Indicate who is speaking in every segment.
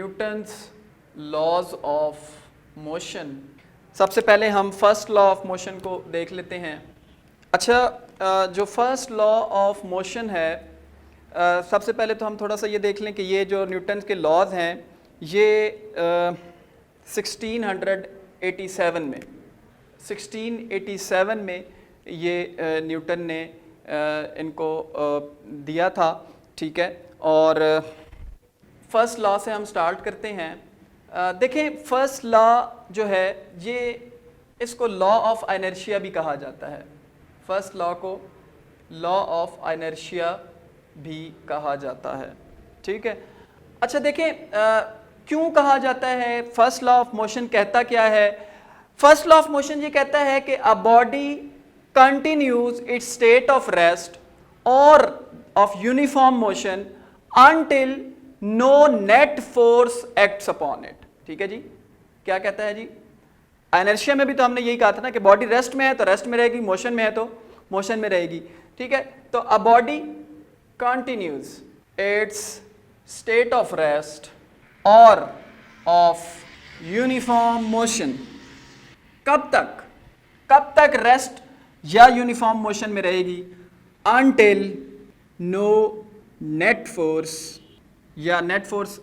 Speaker 1: Newton's laws of motion. सबसे पहले हम फर्स्ट लॉ ऑफ मोशन को देख लेते हैं। अच्छा, जो फर्स्ट लॉ ऑफ मोशन है, सबसे पहले तो हम थोड़ा सा ये देख लें कि ये जो न्यूटन्स के लॉज हैं ये 1687 में ये न्यूटन ने इनको दिया था, ठीक है। और फर्स्ट लॉ से हम स्टार्ट करते हैं। देखें, फर्स्ट लॉ जो है ये इसको लॉ ऑफ इनर्शिया भी कहा जाता है। फर्स्ट लॉ को लॉ ऑफ इनर्शिया भी कहा जाता है, ठीक है। अच्छा देखें, क्यों कहा जाता है? फर्स्ट लॉ ऑफ मोशन कहता क्या है? फर्स्ट लॉ ऑफ मोशन ये कहता है कि a body continues its state of rest और of uniform motion until no net force acts upon it. ठीक है जी, क्या कहता है जी? इनर्शिया में भी तो हमने यही कहा था ना कि बॉडी रेस्ट में है तो रेस्ट में रहेगी, मोशन में है तो मोशन में रहेगी, ठीक है। तो अ body continues its state of rest और ऑफ यूनिफॉर्म मोशन। कब तक रेस्ट या यूनिफॉर्म मोशन में रहेगी? अनटिल नो नेट फोर्स या net force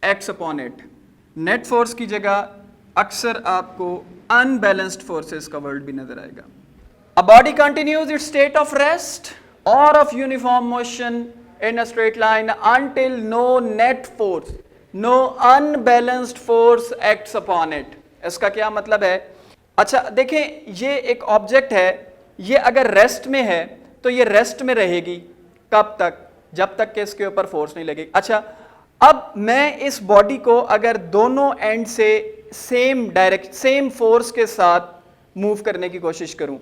Speaker 1: acts upon it. Net force की जगह अक्सर आपको अनबैलेंस्ड फोर्सेस का वर्ड भी नजर आएगा। A body continues its state of rest और of uniform motion in a straight line until no net force, no unbalanced force acts upon it. इसका क्या मतलब है? अच्छा देखें, ये एक ऑब्जेक्ट है, ये अगर रेस्ट में है तो ये रेस्ट में रहेगी। कब तक? जब तक कि इसके ऊपर फोर्स नहीं लगेगी। अच्छा, अब मैं इस बॉडी को अगर दोनों एंड से सेम फोर्स के साथ मूव करने की कोशिश करूं,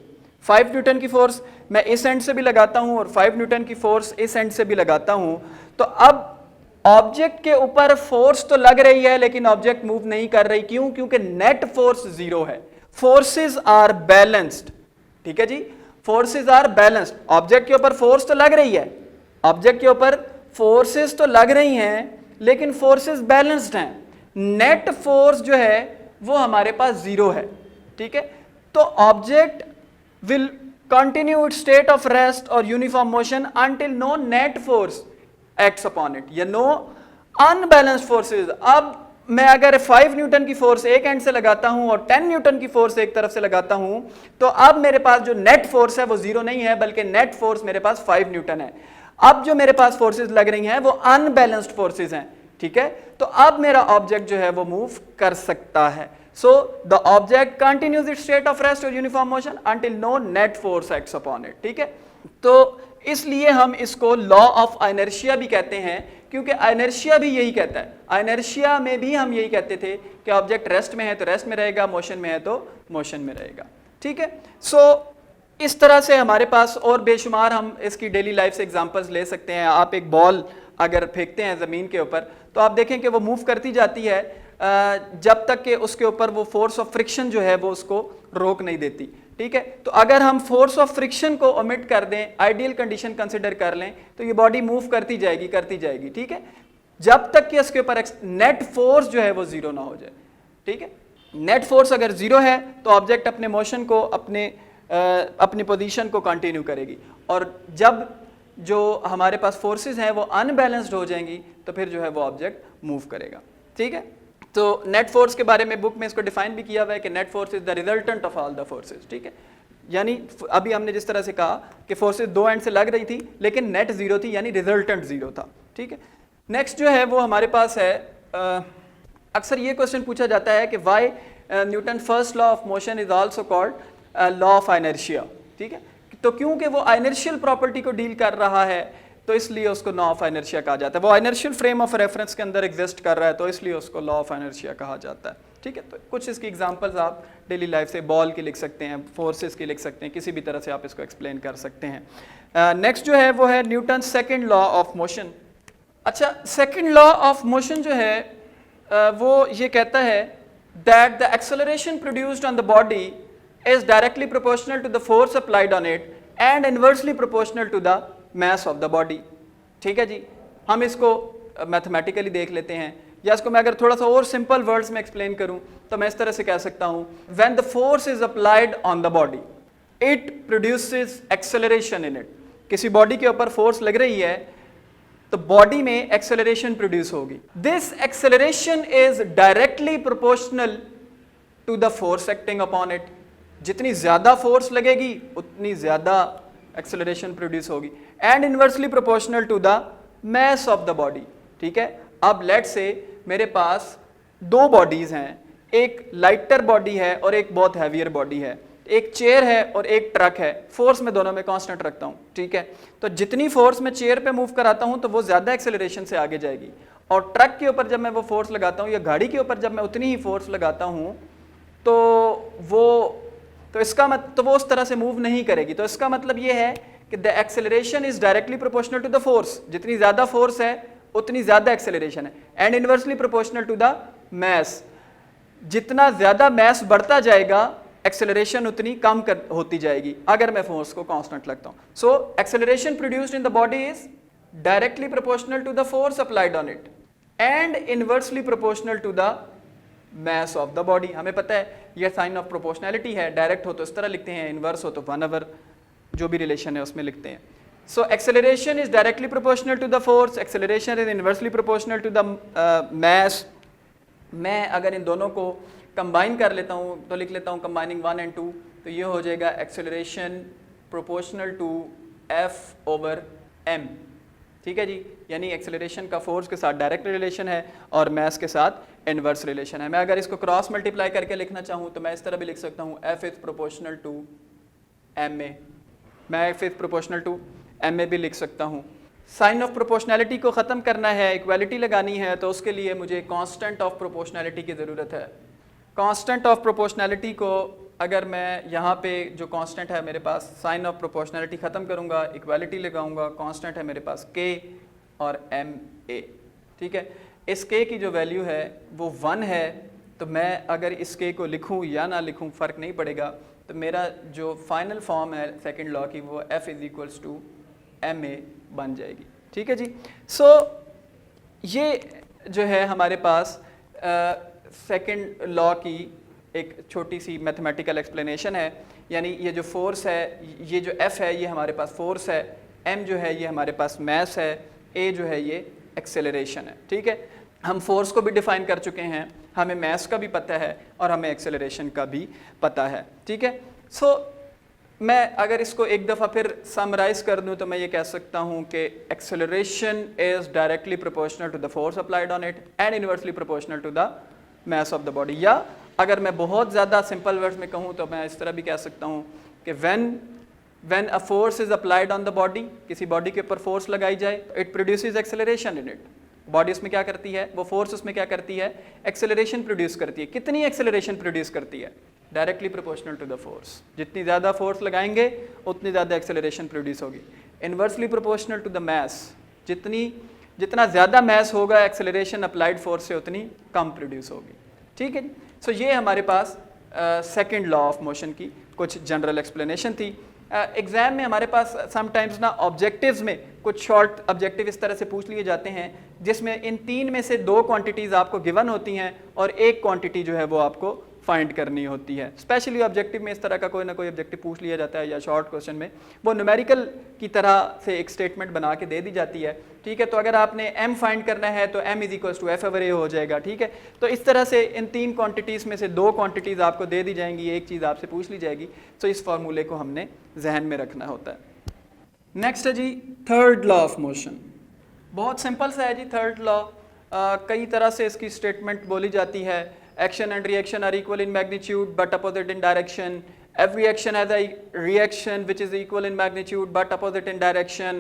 Speaker 1: 5 न्यूटन की फोर्स मैं इस एंड से भी लगाता हूं और 5 न्यूटन की फोर्स इस एंड से भी लगाता हूं, तो अब ऑब्जेक्ट के ऊपर फोर्स तो लग रही है लेकिन ऑब्जेक्ट मूव नहीं कर रही। क्यों? क्योंकि नेट फोर्स जीरो है। फोर्सेस आर बैलेंस्ड, ठीक है जी, फोर्सेस आर बैलेंस्ड। ऑब्जेक्ट के ऊपर फोर्स तो लग रही है, ऑब्जेक्ट के ऊपर फोर्सेस तो लग रही हैं लेकिन फोर्सेस बैलेंस्ड हैं। नेट फोर्स जो है वो हमारे पास जीरो है, ठीक है। तो object will continue its state of rest और uniform motion until no net force acts upon it या नो अनबैलेंस्ड फोर्सेस। अब मैं अगर 5 न्यूटन की फोर्स एक एंड से लगाता हूं और 10 न्यूटन की फोर्स एक तरफ से लगाता हूं, तो अब मेरे पास जो नेट फोर्स है वो जीरो नहीं है, बल्कि नेट फोर्स मेरे पास 5 न्यूटन है। अब जो मेरे पास फोर्सेस लग रही हैं वो अनबैलेंस्ड फोर्सेस हैं, ठीक है। तो अब मेरा ऑब्जेक्ट जो है वो मूव कर सकता है। So the object continues its state of rest और uniform motion until no net force acts upon it, ठीक है। तो इसलिए हम इसको लॉ ऑफ इनर्शिया भी कहते हैं, क्योंकि इनर्शिया भी यही कहता है। इनर्शिया में भी हम यही कहते थे कि ऑब्जेक्ट रेस्ट में है तो रेस्ट में रहेगा, मोशन में है तो मोशन में रहेगा, ठीक है। सो इस तरह से हमारे पास और बेशुमार हम इसकी डेली लाइफ से एग्जांपल्स ले सकते हैं। आप एक बॉल अगर फेंकते हैं ज़मीन के ऊपर तो आप देखें कि वो मूव करती जाती है जब तक कि उसके ऊपर वो फोर्स ऑफ फ्रिक्शन जो है वो उसको रोक नहीं देती, ठीक है। तो अगर हम फोर्स ऑफ फ्रिक्शन को ओमिट कर दें, आइडियल कंडीशन कंसिडर कर लें, तो ये बॉडी मूव करती जाएगी, ठीक है, जब तक कि उसके ऊपर नेट फोर्स जो है वो जीरो ना हो जाए, ठीक है। नेट फोर्स अगर जीरो है तो ऑब्जेक्ट अपने मोशन को अपनी पोजीशन को कंटिन्यू करेगी, और जब जो हमारे पास फोर्सेस हैं वो अनबैलेंस्ड हो जाएंगी तो फिर जो है वो ऑब्जेक्ट मूव करेगा, ठीक है। तो नेट फोर्स के बारे में बुक में इसको डिफाइन भी किया हुआ है कि net force is the resultant of all the forces, ठीक है। यानी अभी हमने जिस तरह से कहा कि फोर्सेस दो एंड से लग रही थी लेकिन नेट जीरो थी, यानी रिजल्टेंट जीरो था, ठीक है। नेक्स्ट जो है वो हमारे पास है, अक्सर ये क्वेश्चन पूछा जाता है कि why Newton first law of motion is also called law of inertia, ठीक है। तो क्योंकि वो इनर्शियल प्रॉपर्टी को डील कर रहा है तो इसलिए उसको लॉ ऑफ इनर्शिया कहा जाता है। वो इनर्शियल फ्रेम ऑफ रेफरेंस के अंदर एग्जिस्ट कर रहा है तो इसलिए उसको लॉ ऑफ इनर्शिया कहा जाता है, ठीक है। तो कुछ इसकी एग्जांपल्स आप डेली लाइफ से बॉल की लिख सकते हैं, फोर्सेस की लिख सकते हैं, किसी भी तरह से आप इसको एक्सप्लेन कर सकते हैं। नेक्स्ट जो है वो है Newton second law of motion. अच्छा, सेकेंड लॉ ऑफ मोशन जो है वो ये कहता है that the acceleration produced on the body is directly proportional to the force applied on it and inversely proportional to the mass of the body, ठीक है जी। हम इसको मैथमेटिकली देख लेते हैं या इसको मैं अगर थोड़ा सा और सिंपल वर्ड्स में एक्सप्लेन करूं तो मैं इस तरह से कह सकता हूं, when the force is applied on the body it produces acceleration in it. किसी बॉडी के ऊपर फोर्स लग रही है तो बॉडी में एक्सेलरेशन प्रोड्यूस होगी। This acceleration is directly proportional to the force acting upon it. जितनी ज्यादा फोर्स लगेगी उतनी ज्यादा एक्सेलरेशन प्रोड्यूस होगी, and inversely proportional to the mass of the body. ठीक है, अब लेट से मेरे पास दो बॉडीज हैं, एक लाइटर बॉडी है और एक बहुत हैवियर बॉडी है, एक चेयर है और एक ट्रक है। फोर्स मैं दोनों में कांस्टेंट रखता हूं। ठीक है, तो जितनी फोर्स मैं चेयर पे मूव कराता हूं तो वो ज्यादा एक्सेलरेशन से आगे जाएगी, और ट्रक के ऊपर जब मैं वो फोर्स लगाता हूं या गाड़ी के ऊपर जब मैं उतनी ही फोर्स लगाता हूं तो वो उस तरह से मूव नहीं करेगी। तो इसका मतलब ये है कि the acceleration is directly proportional to the force. जितनी ज्यादा फोर्स है उतनी ज्यादा एक्सेलरेशन है, and inversely proportional to the mass. जितना ज्यादा मास बढ़ता जाएगा एक्सेलरेशन उतनी कम होती जाएगी अगर मैं फोर्स को कांस्टेंट लगता हूं। So acceleration produced in the body is directly proportional to the force applied on it and inversely proportional to the mass of the body. हमें पता है यह साइन ऑफ प्रोपोर्शनैलिटी है, डायरेक्ट हो तो इस तरह लिखते हैं, इनवर्स हो तो 1/, जो भी रिलेशन है उसमें लिखते हैं। So acceleration is directly proportional to the force, acceleration is inversely proportional to the mass. मैं अगर इन दोनों को कंबाइन कर लेता हूं तो लिख लेता हूं कंबाइनिंग 1 and 2, तो ये हो जाएगा एक्सेलरेशन प्रोपोर्शनल टू F/m। ठीक है जी, यानी एक्सेलरेशन का फोर्स के साथ डायरेक्ट रिलेशन है और मास के साथ इनवर्स रिलेशन है। मैं अगर इसको क्रॉस मल्टीप्लाई करके लिखना चाहूँ तो मैं इस तरह भी लिख सकता हूँ F is proportional to ma। मैं F is proportional to ma भी लिख सकता हूँ। साइन ऑफ प्रोपोर्शनैलिटी को ख़त्म करना है, इक्वालिटी लगानी है, तो उसके लिए मुझे कांस्टेंट ऑफ प्रोपोर्शनैलिटी की ज़रूरत है। कांस्टेंट ऑफ प्रोपोर्शनैलिटी को अगर मैं यहाँ पे जो कांस्टेंट है मेरे पास, साइन ऑफ प्रोपोर्शनैलिटी ख़त्म करूँगा, इक्वालिटी लगाऊंगा, कांस्टेंट है मेरे पास k और ma। ठीक है, इस k की जो वैल्यू है वो 1 है, तो मैं अगर इस k को लिखूँ या ना लिखूँ फ़र्क नहीं पड़ेगा, तो मेरा जो फाइनल फॉर्म है सेकेंड लॉ की वो F is equals to ma बन जाएगी। ठीक है जी। सो ये जो है हमारे पास सेकेंड लॉ की एक छोटी सी मैथमेटिकल एक्सप्लेनेशन है, यानी ये जो फोर्स है, ये जो F है ये हमारे पास फोर्स है, M जो है ये हमारे पास मास है, A जो है ये एक्सेलरेशन है। ठीक है, हम फोर्स को भी डिफाइन कर चुके हैं, हमें मास का भी पता है और हमें एक्सेलरेशन का भी पता है। ठीक है, सो मैं अगर इसको एक दफ़ा फिर समराइज कर दूं तो मैं ये कह सकता हूं कि acceleration is directly proportional to the force applied on it and inversely proportional to the mass of the body. या अगर मैं बहुत ज़्यादा सिंपल वर्ड्स में कहूँ तो मैं इस तरह भी कह सकता हूँ कि when a force is applied on the body, किसी बॉडी के ऊपर फोर्स लगाई जाए तो it produces acceleration in it. Body उसमें क्या करती है, वो फोर्स उसमें क्या करती है, एक्सेलरेशन प्रोड्यूस करती है। कितनी एक्सेलरेशन प्रोड्यूस करती है, directly proportional to the force. जितनी ज़्यादा फोर्स लगाएंगे उतनी ज़्यादा एक्सेलरेशन प्रोड्यूस होगी। Inversely proportional to the mass, जितना ज़्यादा मास होगा एक्सेलरेशन अप्लाइड फोर्स से उतनी कम प्रोड्यूस होगी। ठीक है, सो ये हमारे पास सेकेंड लॉ ऑफ मोशन की कुछ जनरल एक्सप्लेनेशन थी। एग्जाम में हमारे पास समटाइम्स ना ऑब्जेक्टिव्स में कुछ शॉर्ट ऑब्जेक्टिव इस तरह से पूछ लिए जाते हैं जिसमें इन 3 में से 2 क्वांटिटीज़ आपको गिवन होती हैं और एक क्वांटिटी जो है वो आपको फाइंड करनी होती है। स्पेशली ऑब्जेक्टिव में इस तरह का कोई ना कोई ऑब्जेक्टिव पूछ लिया जाता है, या शॉर्ट क्वेश्चन में वो न्यूमेरिकल की तरह से एक स्टेटमेंट बना के दे दी जाती है। ठीक है, तो अगर आपने m फाइंड करना है तो m is equals to F/a हो जाएगा। ठीक है, तो इस तरह से इन 3 क्वांटिटीज़ में से 2 क्वांटिटीज़ आपको दे दी जाएंगी, एक चीज़ आपसे पूछ ली जाएगी। तो इस फार्मूले को हमने जहन में रखना होता है। नेक्स्ट है जी थर्ड लॉ ऑफ मोशन। बहुत सिंपल सा है जी थर्ड लॉ। कई तरह से इसकी स्टेटमेंट बोली जाती है। Action and reaction are equal in magnitude but opposite in direction. Every action has a reaction which is equal in magnitude but opposite in direction.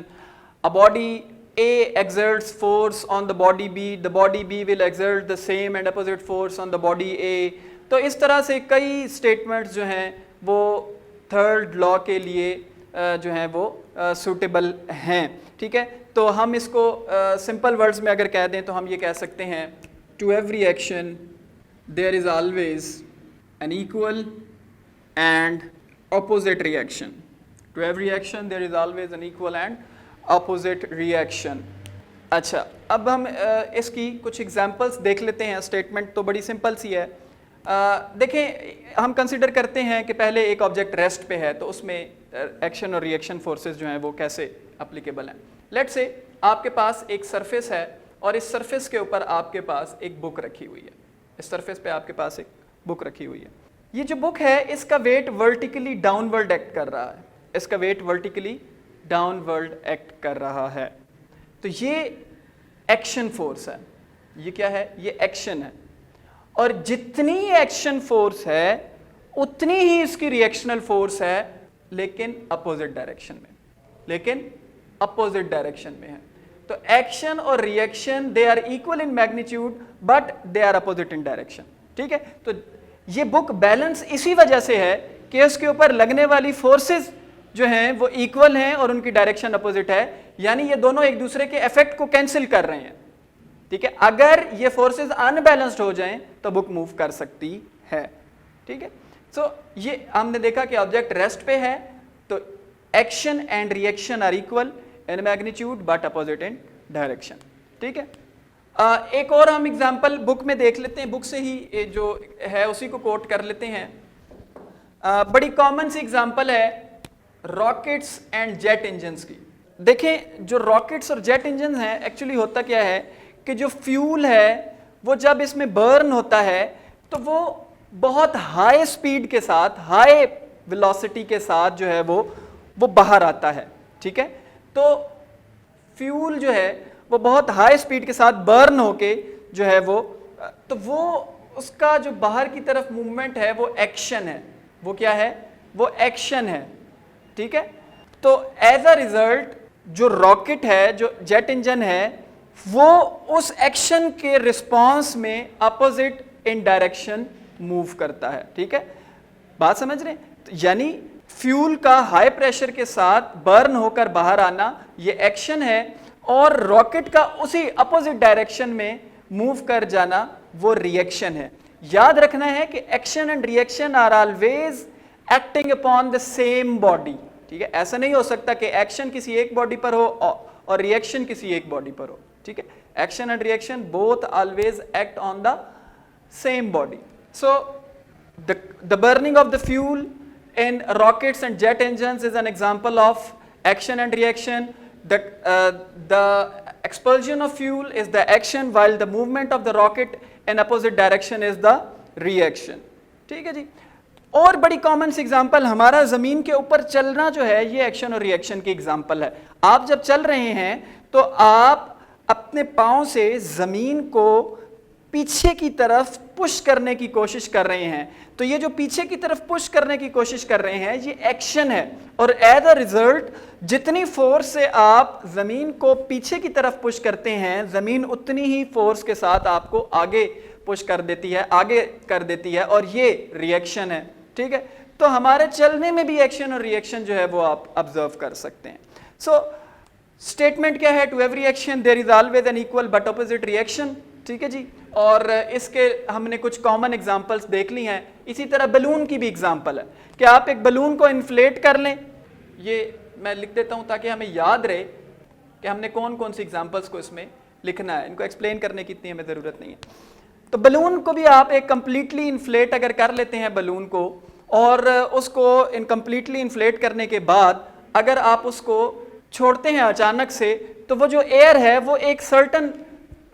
Speaker 1: A body A exerts force on the body B. The body B will exert the same and opposite force on the body A. तो इस तरह से कई statements जो हैं वो third law के लिए जो हैं वो सूटेबल हैं। ठीक है, तो हम इसको सिंपल वर्ड्स में अगर कह दें तो हम ये कह सकते हैं, to every action there is always an equal and opposite reaction. To every action there is always an equal and opposite reaction. अच्छा, अब हम इसकी कुछ एग्जांपल्स देख लेते हैं। स्टेटमेंट तो बड़ी सिंपल सी है। देखें, हम कंसिडर करते हैं कि पहले एक ऑब्जेक्ट रेस्ट पे है, तो उसमें एक्शन और रिएक्शन फोर्सेस जो हैं वो कैसे एप्लीकेबल हैं। लेट्स से आपके पास एक सरफेस है और इस सरफेस के ऊपर आपके पास एक बुक रखी हुई है। इस सरफेस पे आपके पास एक बुक रखी हुई है। ये जो बुक है इसका वेट वर्टिकली डाउनवर्ड एक्ट कर रहा है। इसका वेट वर्टिकली डाउनवर्ड एक्ट कर रहा है। तो ये एक्शन फोर्स है। ये क्या है? ये एक्शन है। और जितनी एक्शन फोर्स है उतनी ही इसकी रिएक्शनल फोर्स है, लेकिन अपोजिट डायरेक्शन में। लेकिन अपोजिट डायरेक्शन में है। तो एक्शन और reaction they are equal in magnitude but they are opposite in direction. ठीक है? तो ये बुक बैलेंस इसी वजह से है कि उसके ऊपर लगने वाली फोर्सेस जो हैं वो इक्वल हैं और उनकी डायरेक्शन अपोजिट है, यानी ये दोनों एक दूसरे के इफेक्ट को कैंसिल कर रहे हैं। ठीक है? अगर ये फोर्सेस अनबैलेंस्ड हो जाएं तो बुक मूव कर सकती है। ठीक है? सो ये हमने देखा कि ऑब्जेक्ट रेस्ट पे है, तो action and reaction are equal in magnitude but opposite in direction. ठीक है? एक और हम एग्जांपल बुक में देख लेते हैं। बुक से ही जो है उसी को कोट कर लेते हैं। बड़ी कॉमन सी एग्जांपल है रॉकेट्स एंड जेट इंजन्स की। देखें, जो रॉकेट्स और जेट इंजन हैं, एक्चुअली होता क्या है कि जो फ्यूल है वो जब इसमें बर्न होता है तो वो बहुत हाई स्पीड के साथ, हाई वेलोसिटी के साथ जो है वो बाहर आता है। ठीक है? तो फ्यूल जो है वो बहुत हाई स्पीड के साथ बर्न होके जो है वो उसका जो बाहर की तरफ मूवमेंट है वो एक्शन है। वो क्या है? वो एक्शन है। ठीक है? तो एज अ रिजल्ट जो रॉकेट है, जो जेट इंजन है, वो उस एक्शन के रिस्पांस में अपोजिट इन डायरेक्शन मूव करता है। ठीक है? बात समझ रहे हैं? तो यानी फ्यूल का हाई प्रेशर के साथ बर्न होकर बाहर आना ये एक्शन है, और रॉकेट का उसी अपोजिट डायरेक्शन में मूव कर जाना वो रिएक्शन है। याद रखना है कि action and reaction are always acting upon the same body. ठीक है? ऐसा नहीं हो सकता कि एक्शन किसी एक बॉडी पर हो और रिएक्शन किसी एक बॉडी पर हो। ठीक है? Action and reaction both always act on the same body. So the burning of the fuel in rockets and jet engines is an example of action and reaction. The expulsion of fuel is the action, while the movement of the rocket in opposite direction is the reaction. ठीक है जी? और बड़ी common सी example, हमारा जमीन के ऊपर चलना जो है ये एक्शन और रिएक्शन की एग्जांपल है। आप जब चल रहे हैं तो आप अपने पांव से जमीन को पीछे की तरफ पुश करने की कोशिश कर रहे हैं। तो ये जो पीछे की तरफ पुश करने की कोशिश कर रहे हैं ये एक्शन है, और एज अ रिजल्ट जितनी फोर्स से आप जमीन को पीछे की तरफ पुश करते हैं, जमीन उतनी ही फोर्स के साथ आपको आगे पुश कर देती है, आगे कर देती है, और ये रिएक्शन है। ठीक है? तो हमारे चलने में भी एक्शन और रिएक्शन जो है वो आप ऑब्जर्व कर सकते हैं। सो स्टेटमेंट क्या है? To every action there is always an equal but opposite reaction. ठीक है जी? और इसके हमने कुछ कॉमन एग्जांपल्स देख ली हैं। इसी तरह बलून की भी एग्जांपल है कि आप एक बलून को इन्फ्लेट कर लें। ये मैं लिख देता हूं ताकि हमें याद रहे कि हमने कौन कौन सी एग्जांपल्स को इसमें लिखना है। इनको एक्सप्लेन करने की इतनी हमें ज़रूरत नहीं है। तो बलून को भी आप एक कम्प्लीटली इन्फ्लेट अगर कर लेते हैं बलून को, और उसको कम्प्लीटली इन्फ्लेट करने के बाद अगर आप उसको छोड़ते हैं अचानक से, तो वो जो एयर है वो एक सर्टन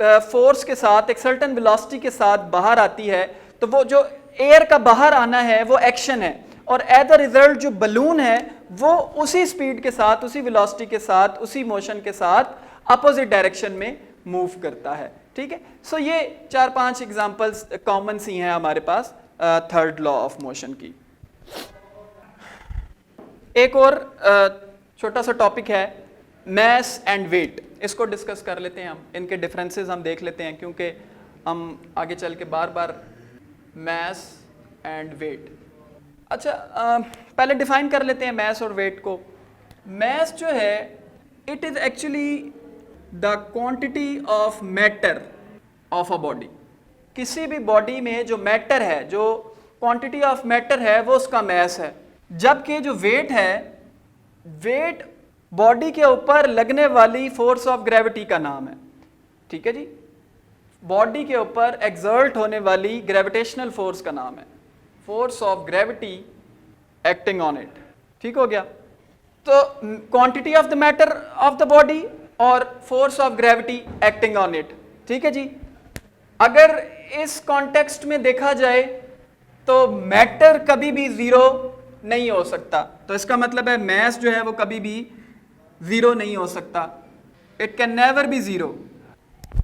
Speaker 1: फोर्स के साथ, एक सर्टन वेलोसिटी के साथ बाहर आती है। तो वो जो एयर का बाहर आना है वो एक्शन है, और एज अ रिजल्ट जो बलून है वो उसी स्पीड के साथ, उसी वेलोसिटी के साथ, उसी मोशन के साथ अपोजिट डायरेक्शन में मूव करता है। ठीक है? सो ये 4-5 एग्जांपल्स कॉमन सी हैं हमारे पास थर्ड लॉ ऑफ मोशन की। एक और छोटा सा टॉपिक है मैस एंड वेट। इसको डिस्कस कर लेते हैं हम, इनके डिफरेंसेस हम देख लेते हैं, क्योंकि हम आगे चल के बार बार मैस एंड वेट। अच्छा, पहले डिफाइन कर लेते हैं मैस और वेट को। मैस जो है it is actually the quantity of matter of a body. किसी भी बॉडी में जो मैटर है, जो क्वांटिटी ऑफ मैटर है, वो उसका मैस है। जबकि जो वेट है, वेट बॉडी के ऊपर लगने वाली फोर्स ऑफ ग्रेविटी का नाम है। ठीक है जी, बॉडी के ऊपर एक्सर्ट होने वाली ग्रेविटेशनल फोर्स का नाम है force of gravity acting on it. ठीक हो गया। तो quantity of the matter of the body और force of gravity acting on it. ठीक है जी। अगर इस कॉन्टेक्स्ट में देखा जाए तो मैटर कभी भी जीरो नहीं हो सकता, तो इसका मतलब है मैस जो है वो कभी भी जीरो नहीं हो सकता। It can never be zero.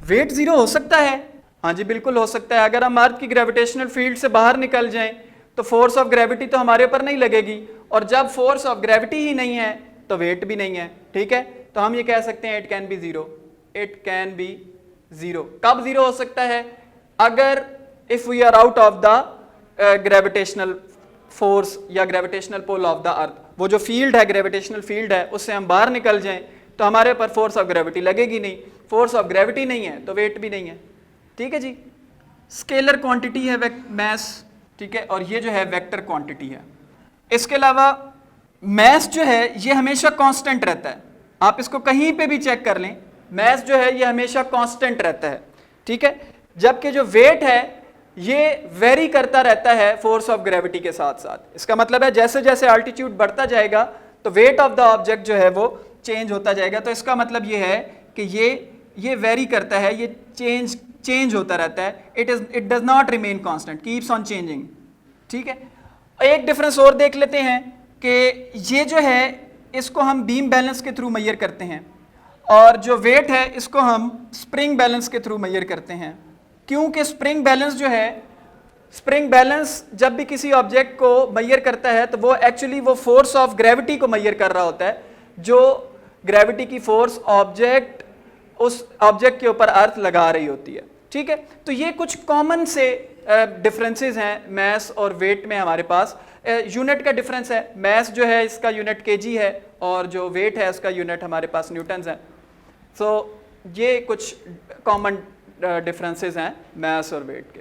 Speaker 1: Weight zero हो सकता है, हाँ जी बिल्कुल हो सकता है। अगर हम अर्थ की ग्रेविटेशनल फील्ड से बाहर निकल जाएं तो फोर्स ऑफ ग्रेविटी तो हमारे ऊपर नहीं लगेगी, और जब फोर्स ऑफ ग्रेविटी ही नहीं है तो वेट भी नहीं है। ठीक है, तो हम ये कह सकते हैं it can be zero. It can be zero. कब जीरो हो सकता है? अगर if we are out of the gravitational force या gravitational pull of the earth, वो जो फील्ड है ग्रेविटेशनल फील्ड है उससे हम बाहर निकल जाएं तो हमारे पर फोर्स ऑफ ग्रेविटी लगेगी नहीं। फोर्स ऑफ ग्रेविटी नहीं है तो वेट भी नहीं है। ठीक है जी। स्केलर क्वांटिटी है मैस, ठीक है, और ये जो है वेक्टर क्वांटिटी है। इसके अलावा मैस जो है ये हमेशा कांस्टेंट रहता है, आप इसको कहीं पे भी चेक कर लें, मैस जो है ये हमेशा कांस्टेंट रहता है। ठीक है, जबकि जो वेट है ये वेरी करता रहता है फोर्स ऑफ ग्रेविटी के साथ साथ। इसका मतलब है जैसे जैसे अल्टीट्यूड बढ़ता जाएगा तो वेट ऑफ द ऑब्जेक्ट जो है वो चेंज होता जाएगा। तो इसका मतलब ये है कि ये वेरी करता है, ये चेंज होता रहता है। It does not remain constant, keeps on changing. ठीक है, एक डिफरेंस और देख लेते हैं कि ये जो है इसको हम बीम बैलेंस के थ्रू मेजर करते हैं, और जो वेट है इसको हम स्प्रिंग बैलेंस के थ्रू मेजर करते हैं। क्योंकि स्प्रिंग बैलेंस जो है, स्प्रिंग बैलेंस जब भी किसी ऑब्जेक्ट को मेजर करता है तो वो एक्चुअली वो फोर्स ऑफ ग्रेविटी को मेजर कर रहा होता है, जो ग्रेविटी की फोर्स ऑब्जेक्ट उस ऑब्जेक्ट के ऊपर अर्थ लगा रही होती है। ठीक है, तो ये कुछ कॉमन से डिफरेंसेस हैं मैस और वेट में। हमारे पास यूनिट का डिफरेंस है, मैस जो है इसका यूनिट केजी है और जो वेट है उसका यूनिट हमारे पास न्यूटन्स है। सो ये कुछ कॉमन डिफरेंसेस हैं मैस और वेट के।